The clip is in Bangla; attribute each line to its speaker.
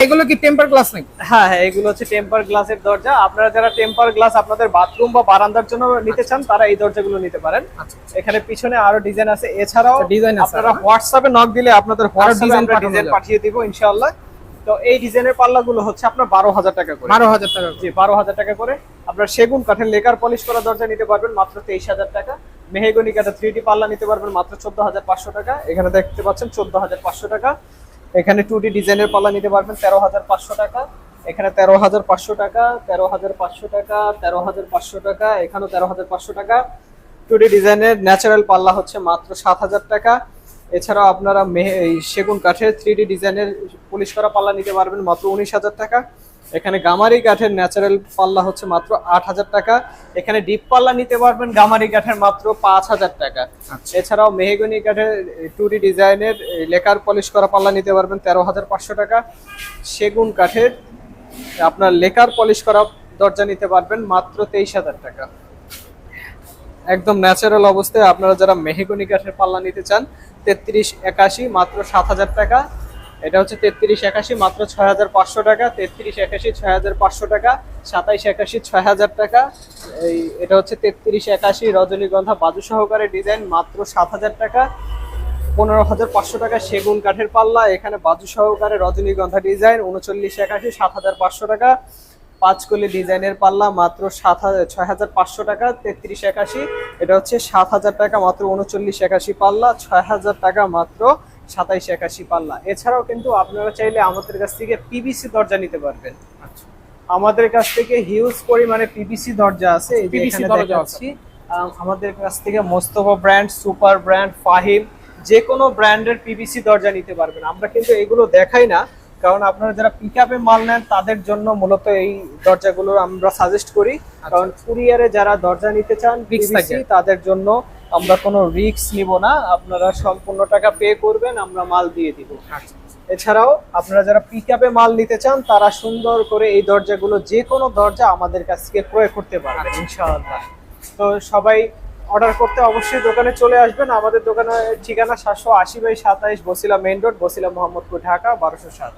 Speaker 1: এগুলো কি টেম্পার গ্লাস নাকি?
Speaker 2: হ্যাঁ হ্যাঁ, এগুলো হচ্ছে টেম্পার গ্লাসের দরজা। আপনারা যারা টেম্পার গ্লাস আপনাদের বাথরুম বা বারান্দার জন্য নিতে চান তারা এই দরজাগুলো নিতে পারেন।
Speaker 1: আচ্ছা,
Speaker 2: এখানে পিছনে আরো ডিজাইন আছে, এছাড়াও
Speaker 1: ডিজাইন আছে
Speaker 2: আপনারা হোয়াটসঅ্যাপে নক দিলে আপনাদের হোয়াটসঅ্যাপে
Speaker 1: ডিজাইন
Speaker 2: আমরা ডিজাইন পাঠিয়ে দিব ইনশাআল্লাহ। তো এই ডিজাইনের পাল্লাগুলো হচ্ছে আপনার 12,000 টাকা করে।
Speaker 1: 12,000 টাকা।
Speaker 2: জি 12,000 টাকা করে। আপনার সেগুন কাঠের লেকার পলিশ করা দরজা নিতে পারবেন মাত্র 23,000 টাকা। মেহগনি কাঠের 3D পাল্লা নিতে পারবেন মাত্র 14,500 টাকা। এখানে দেখতে পাচ্ছেন 14,500 টাকা। এখানে 2D ডিজাইনের পাল্লা নিতে পারবেন 13,500 টাকা। এখানে 13,500 টাকা, 13,500 টাকা, 13,500 টাকা, এখানেও 13,500 টাকা। 2D ডিজাইনের ন্যাচারাল পাল্লা হচ্ছে মাত্র 7,000 টাকা। এছাড়াও আপনারা সেগুন কাঠের 3D ডিজাইনের পলিশ করা পাল্লা নিতে পারবেন মাত্র 19,000 টাকা। এখানে গামারি কাঠের ন্যাচারাল পাল্লা হচ্ছে মাত্র 8,000 টাকা। এখানে ডিপ পাল্লা নিতে পারবেন গামারি কাঠের মাত্র 5,000 টাকা। এছাড়াও মেহগনি কাঠের 2D ডিজাইনের লেকার পলিশ করা পাল্লা নিতে পারবেন 13,500 টাকা। সেগুন কাঠের আপনার লেকার পলিশ করা দরজা নিতে পারবেন মাত্র 23,000 টাকা। একদম ন্যাচারাল অবস্থায় আপনারা যারা মেহগনি কাঠের পাল্লা নিতে চান 3381 মাত্র 7,000 টাকা। এটা হচ্ছে 3381 মাত্র 6,500 টাকা। 3381 6,500 টাকা। 2781 6,000 টাকা। এটা হচ্ছে 3381 রজনীগন্ধা বাজু সহকারে ডিজাইন মাত্র 7,000 টাকা। 15,500 টাকা সেগুন কাঠের পাল্লা, এখানে বাজু সহকারে রজনীগন্ধা ডিজাইন 3981 7,500 টাকা। 5 কলি ডিজাইনের পাল্লা মাত্র 6,500 টাকা। 3381 এটা হচ্ছে 7,000 টাকা মাত্র। 3981 পাল্লা 6,000 টাকা মাত্র। 2781 পাল্লা। এছাড়াও কিন্তু আপনারা চাইলে আমাদের কাছ থেকে পিভিসি দরজা নিতে পারবেন। আমাদের কাছ থেকে হিউজ পরিমাণে পিভিসি দরজা আছে। এই যে এখানে দেখাচ্ছি আমাদের কাছ থেকে Mostafa brand, super brand, Fahim যে কোনো ব্র্যান্ডের পিভিসি দরজা নিতে পারবেন। আমরা কিন্তু এগুলো দেখাই না, কারণ আপনারা যারা পিকআপে মাল নেন তাদের জন্য মূলত এই দরজাগুলো আমরা সাজেস্ট করি। কারণ কুরিয়ারে যারা দরজা নিতে চান পিভিসি তাদের জন্য আমরা কোনো রিস্ক নিব না। আপনারা সম্পূর্ণ টাকা পে করবেন, আমরা মাল দিয়ে দিব। এছাড়াও আপনারা যারা পিকআপে মাল নিতে চান তারা সুন্দর করে এই দরজাগুলো যে কোনো দরজা আমাদের কাছ থেকে ক্রয় করতে পারবেন ইনশাআল্লাহ। তো সবাই অর্ডার করতে অবশ্যই দোকানে চলে আসবেন। আমাদের দোকানের ঠিকানা 780/27 বছিলা মেইন রোড, বছিলা মোহাম্মদপুর, ঢাকা 1207।